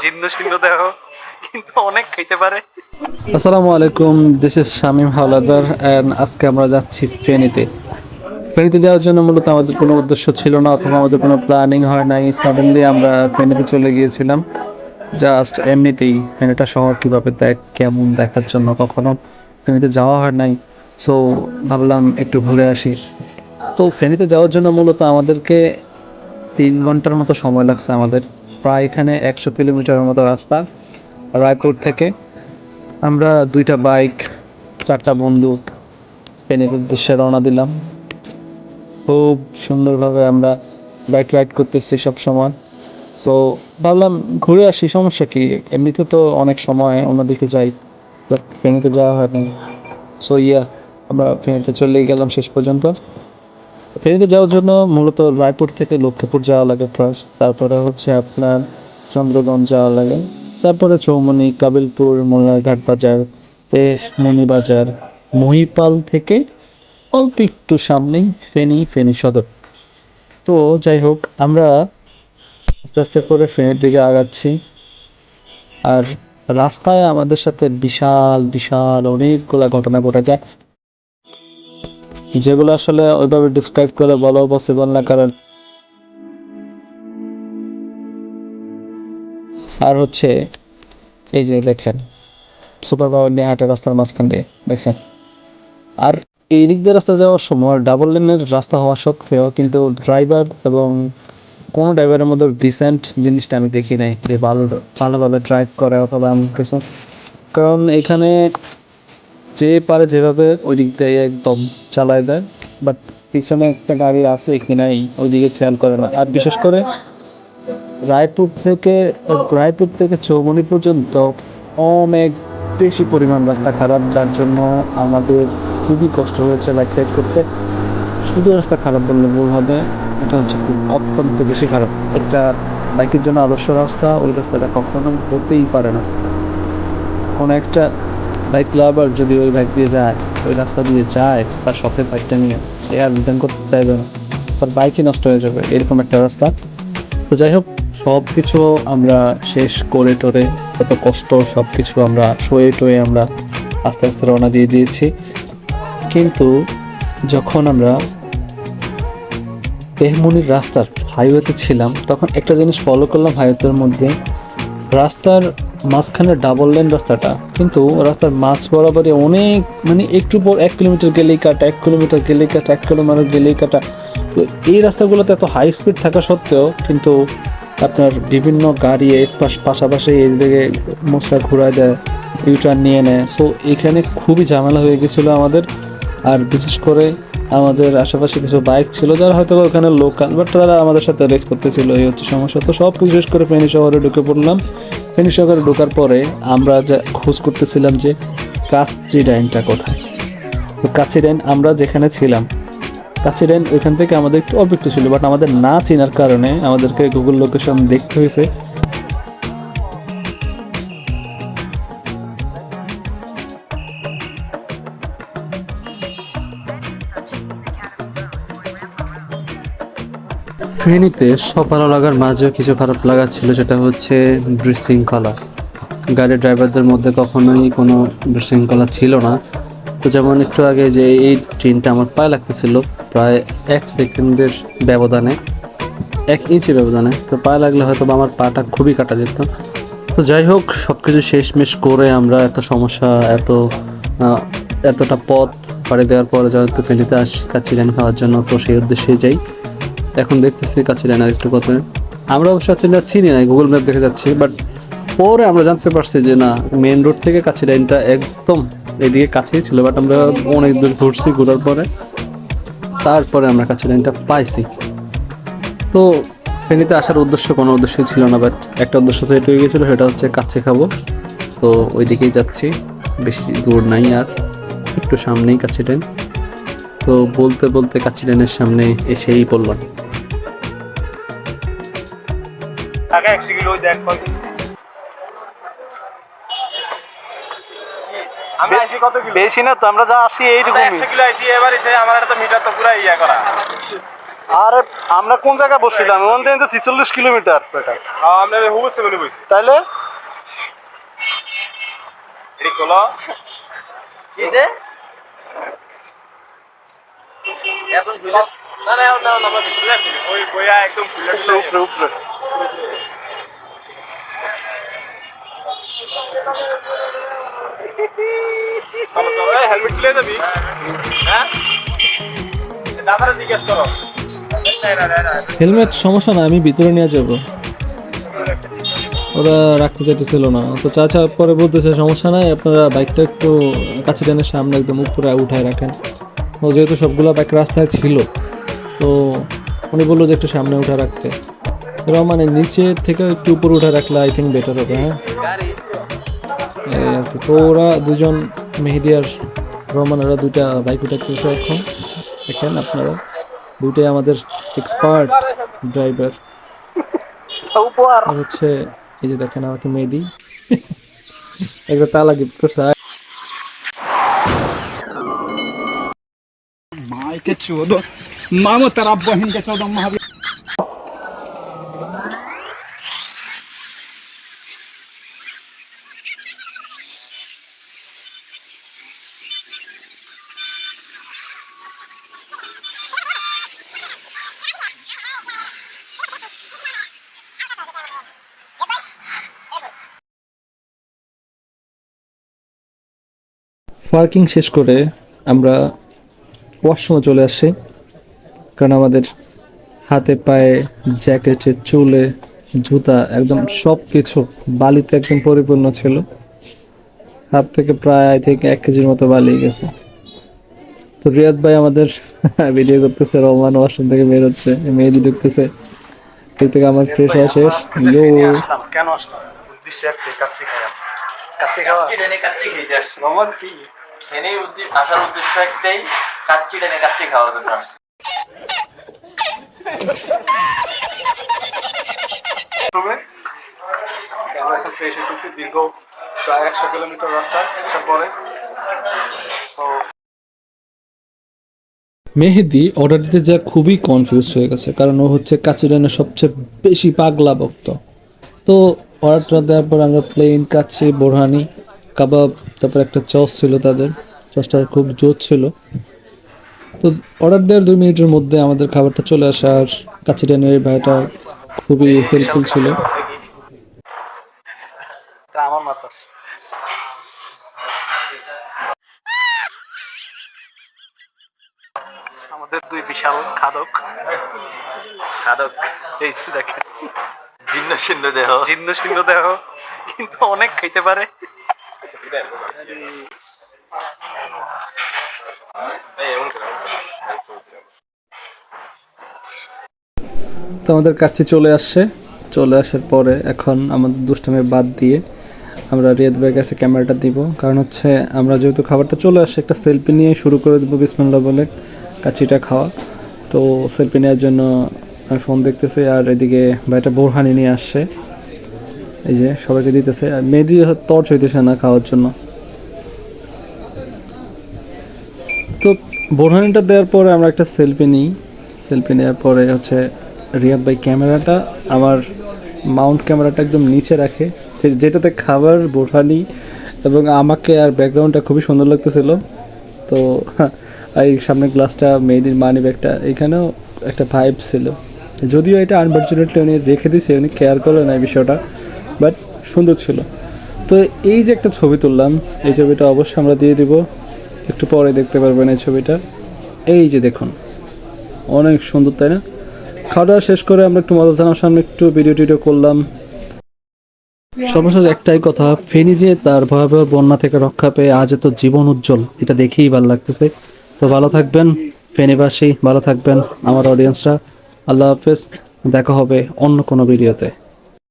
জীর্ণ শীর্ণ দেহ কিন্তু অনেক খাইতে পারে। আসসালামু আলাইকুম, this is Shamim Howlader and আজকে আমরা যাচ্ছি ফেনীতে। ফেনীতে যাওয়ার জন্য মূলত আমাদের কোনো উদ্দেশ্য ছিল না অথবা আমাদের কোনো প্ল্যানিং হয় নাই। সাডেনলি আমরা ফেনীতে চলে গিয়েছিলাম জাস্ট এমনিতেই। ফেনীটা শহর কীভাবে কেমন দেখার জন্য, কখনো ফেনীতে যাওয়া হয় নাই, সো ভাবলাম একটু ঘুরে আসি। তো ফেনীতে যাওয়ার জন্য মূলত আমাদেরকে 3 ঘন্টার মতো সময় লাগছে আমাদের। প্রায় এখানে 100 কিলোমিটারের মতো রাস্তা রায়পুর থেকে। আমরা 2টা বাইক, 4টা বন্ধু ফেনীর উদ্দেশ্যে রওনা দিলাম। খুব সুন্দরভাবে আমরা বাইক রাইড করতেছি সব সময়। সো ভাবলাম ঘুরে আসি, সমস্যা কি, এমনিতে তো অনেক সময় অন্যদিকে যাই, বাট ফেনীতে যাওয়া হয় না। সো আমরা ফেনীতে চলে গেলাম শেষ পর্যন্ত। ফেনীতে যাওয়ার জন্য মূলত রায়পুর থেকে লক্ষ্মীপুর যাওয়া লাগে ফার্স্ট, তারপরে হচ্ছে আপনার চন্দ্রগঞ্জ যাওয়া লাগে, তারপরে চৌমনি, কাবিলপুর, মোল্লারঘাট বাজার, মণিবাজার, মহিপাল থেকে অল্প একটু সামনেই ফেনী সদর। তো যাই হোক, আমরা আস্তে আস্তে করে ফেনীর দিকে আগাচ্ছি। আর রাস্তায় আমাদের সাথে বিশাল বিশাল অনেকগুলা ঘটনা ঘটে যায়, যেগুলো আসলে ওইভাবে ডিসক্রাইব করে বলাও পসিবল না। কারণ আর হচ্ছে এই যে দেখেন, সুপার পাওয়ার নিয়ে হাঁটে রাস্তার মাঝখান দিয়ে, দেখছেন। আর এই দিক দিয়ে রাস্তা যাওয়ার সময় ডাবল লেনের রাস্তা হওয়া সত্ত্বেও কিন্তু ড্রাইভার এবং কোনো ড্রাইভারের মধ্যে ডিসেন্ট জিনিসটা আমি দেখি নাই, যে ভালোভাবে ড্রাইভ করে অথবা এমন কিছু। কারণ এখানে যে পারে যেভাবে ওই দিক দিয়ে একদম চালায় দেয়, বাট পিছনে একটা গাড়ি আছে কিনাই ওইদিকে খেয়াল করে না। আর বিশেষ করে রায়পুর থেকে রায়পুর থেকে চৌমনি পর্যন্ত অনেক বেশি পরিমাণ রাস্তা খারাপ, যার জন্য আমাদের খুবই কষ্ট হয়েছে বাইক রাইড করতে। শুধু রাস্তা খারাপ বললে ভুল হবে, এটা হচ্ছে খুব অত্যন্ত বেশি খারাপ একটা বাইকের জন্য আদর্শ রাস্তা। ওই রাস্তাটা কখনো হতেই পারে না। কোনো একটা বাইক লাভার যদি ওই বাইক দিয়ে যায়, ওই রাস্তা দিয়ে যায় তার শখের বাইকটা নিয়ে, সে আর রিটার্ন করতে চাইবে না, তার বাইকই নষ্ট হয়ে যাবে, এরকম একটা রাস্তা। তো যাই হোক, সব কিছু আমরা শেষ করে টোরে, কত কষ্ট সব কিছু আমরা সয়ে টয়ে আমরা আস্তে আস্তে রওনা দিয়ে দিয়েছি। কিন্তু যখন আমরা তেহমনির রাস্তার হাইওয়েতে ছিলাম, তখন একটা জিনিস ফলো করলাম হাইওয়ের মধ্যে। রাস্তার মাঝখানে ডাবল লেন রাস্তাটা, কিন্তু রাস্তার মাঝ বরাবরই অনেক, মানে একটু পর 1 কিলোমিটার গেলেই কাটা, 1 কিলোমিটার গেলেই কাটা, 1 কিলোমিটার গেলেই কাটা। তো এই রাস্তাগুলোতে এত হাই স্পিড থাকা সত্ত্বেও কিন্তু আপনার বিভিন্ন গাড়ি পাশাপাশি এই দিকে মোস্তা ঘুরায় দেয়, ইউটার্ন নিয়ে নেয়। সো এখানে খুবই ঝামেলা হয়ে গেছিলো আমাদের। আর বিশেষ করে আমাদের আশেপাশে কিছু বাইক ছিল যারা হয়তো ওখানে লোকাল, বাট তারা আমাদের সাথে রেস করতেছিল, এই হচ্ছে সমস্যা। তো সব কিছু শেষ করে ফেনী শহরে ঢুকে পড়লাম। ফেনী শহরে ঢোকার পরে আমরা যা খোঁজ করতেছিলাম যে কাচ্চি ডাইনটা কোথায়। তো কাচ্চি ডাইন আমরা যেখানে ছিলাম, কাচ্চি ডাইন ওইখান থেকে আমাদের একটু অল্প একটু ছিল, বাট আমাদের না চেনার কারণে আমাদেরকে গুগল লোকেশন দেখতে হয়েছে। ফেনীতে সব ভালো লাগার মাঝেও কিছু খারাপ লাগা ছিল, সেটা হচ্ছে বিশৃঙ্খলা। গাড়ির ড্রাইভারদের মধ্যে কখনোই কোনো বিশৃঙ্খলা ছিল না। তো যেমন একটু আগে যে এই ট্রেনটা আমার পায়ে লাগতেছিল, প্রায় 1 সেকেন্ডের ব্যবধানে, 1 ইঞ্চি ব্যবধানে, তো পায়ে লাগলে হয়তো বা আমার পাটা খুবই কাটা যেত। তো যাই হোক, সব কিছু শেষমেশ করে আমরা এত সমস্যা, এতটা পথ পাড়ি দেওয়ার পরে যেহেতু ফেনীতে আসি কাচ্চি ডাইন খাওয়ার জন্য, তো সেই উদ্দেশ্যেই যাই। এখন দেখতেছি কাচ্চি ডাইন আর একটু কথা। আমরা অবশ্য চিনি না, গুগল ম্যাপ দেখে যাচ্ছি, বাট পরে আমরা জানতে পারছি যে না, মেন রোড থেকে কাচ্চি ডাইনটা একদম এদিকে কাছেই ছিল, বাট আমরা অনেক দূর ঘুরছি, ঘোরার পরে তারপরে আমরা কাচ্চি ডাইনটা পাইছি। তো ফেনীতে আসার কোনো উদ্দেশ্যই ছিল না, বাট একটা উদ্দেশ্য সেট হয়ে গেছিলো, সেটা হচ্ছে কাচ্চি খাবো। তো ওই দিকেই যাচ্ছি, বেশি দূর নাই আর, একটু সামনেই কাচ্চি ডাইন। তো বলতে বলতে কাচ্চি ডাইনের সামনে এসেই পড়লাম। বেশি না তো, আমরা যা আসি এইরকম 100 কিলো আইছি এবারে, আমার একটা মিটার তো পুরো ইয়া করা। আরে আমরা কোন জায়গায় বসছিলাম ওখান থেকে 46 কিলোমিটার বেটা আমরা হুবসে মনে বইছি তাইলে এটি খোলা কি যে এখন বুঝলে না না না আমরা ভিতরে খুলি ওই বইয়া একদম খুলে উপরে উপরে চলো চলো এই হেলমেট খুলে যাবি হ্যাঁ দাদারা জিজ্ঞেস করো হেলমেট সমস্যা না, আমি ভিতরে নিয়ে যাব। ওরা রাখতে চাইতেছিল না, তো চাচা পরে বলতেছে সমস্যা নাই, আপনারা বাইকটা একটু কাছে টেনে সামনে একদম উপরে উঠায় রাখেন। ও যেহেতু সবগুলো বাইক রাস্তায় ছিল, তো উনি বললো যে একটু সামনে উঠে রাখতে। মানে নিচে থেকে একটু উপরে উঠে রাখলে আই থিঙ্ক বেটার হবে। হ্যাঁ, এই আর কি। তো ওরা দুজন, মেহেদি আর রহমান, ওরা দুইটা বাইক উঠাচ্ছে এখন। দেখেন আপনারা, দুইটাই আমাদের এক্সপার্ট ড্রাইভার। হচ্ছে এই যে দেখেন আমাকে মেহেদি একটা তালা গিফট করছে। मायके चौदह मामो तेरा बहन के 14 महावीर পার্কিং শেষ করে আমরা ওয়াশরুমে চলে আসছি, কারণ আমাদের হাতে পায়ে, জ্যাকেটে, চুলে, জুতা একদম সব কিছু বালিতে একদম পরিপূর্ণ ছিল। হাত থেকে প্রায় আই থেকে 1 কেজির মতো বালি গেছে। তো রিয়াদ ভাই আমাদের ভিডিও করতেছে, রহমান ওয়াশরুম থেকে বের হচ্ছে, মেহেদি ঢুকতেছে। এই থেকে আমার ফ্রেশ হওয়া শেষ। কেন আসলাম উদ্দেশ্য একটাই, কাচ্চি খাওয়া কাচ্চি খেতে আসছি আমার কি এনে আসার উদ্দেশ্য একটাই, কাচ্চি টেনে কাচ্চি খাওয়ার জন্য আসছি। আমরা এখন ফ্রেশ হইতেছি দীর্ঘ প্রায় 100 কিলোমিটার রাস্তা আসার পরে। মেহেদি অর্ডার দিতে যা খুবই কনফিউজ হয়ে গেছে, কারণ ও হচ্ছে কাচিরানের সবচেয়ে বেশি পাগলা ভক্ত। তো অর্ডারটা দেওয়ার পর আমরা প্লেন কাচ্চি, বোরহানি, কাবাব, তারপর একটা চস ছিল, তাদের চসটা খুব জোর ছিল। তো অর্ডার দেওয়ার 2 মিনিটের মধ্যে আমাদের খাবারটা চলে আসে। আর কাচিরানের ভাইটা খুবই হেল্পফুল ছিল। আমার মাথা আমাদের 2 বিশাল খাদক এই যে দেখেন, জীর্ণ শীর্ণ দেহ, জীর্ণ শীর্ণ দেহ, কিন্তু অনেক খাইতে পারে। তো আমাদের কাছে চলে আসছে, চলে আসার পরে এখন আমাদের দুষ্টামি বাদ দিয়ে আমরা রিয়াদ ভাইয়ের কাছে ক্যামেরাটা দিব, কারণ হচ্ছে আমরা যেহেতু খাবারটা চলে আসছে, একটা সেলফি নিয়ে শুরু করে দেবো বিসমিল্লাহ বলে কাচ্চিটা খাওয়া। তো সেলফি নেওয়ার জন্য আমি ফোন দেখতেছি, আর এদিকে ভাইটা বোরহানি নিয়ে আসছে, এই যে সবাইকে দিতেছে। আর মেহেদি টর্চ হইতেছে না খাওয়ার জন্য। তো বোরহানিটা দেওয়ার পরে আমরা একটা সেলফি নিই। সেলফি নেওয়ার পরে হচ্ছে রিয়াদ ভাই ক্যামেরাটা, আমার মাউন্ট ক্যামেরাটা একদম নিচে রাখে, যেটাতে খাবার, বোরহানি এবং আমাকে আর ব্যাকগ্রাউন্ডটা খুবই সুন্দর লাগতেছিল। তো এই সামনের গ্লাসটা, মেহেদির মানি ব্যাগটা, এখানেও একটা ভাইব ছিল। যদিও এটা আনফর্চুনেটলি উনি রেখে দিয়েছে, উনি কেয়ার করলেন না এই বিষয়টা, বাট সুন্দর ছিল। তো এই যে একটা ছবি তুললাম, এই ছবিটা অবশ্যই আমরা দিয়ে দিব, একটু পরে দেখতে পারবেন এই ছবিটা। এই যে দেখুন, অনেক সুন্দর, তাই না? খাওয়া দাওয়া শেষ করে আমরা একটু মদল থানার সামনে একটু ভিডিও টিডিও করলাম। সর্বশেষ একটাই কথা, ফেনী যে তার ভয়াবহ বন্যা থেকে রক্ষা পেয়ে আজ এত জীবন উজ্জ্বল, এটা দেখেই ভালো লাগতেছে। তো ভালো থাকবেন ফেনীবাসী, ভালো থাকবেন আমার অডিয়েন্সরা। আল্লাহ হাফেজ, দেখা হবে অন্য কোনো ভিডিওতে।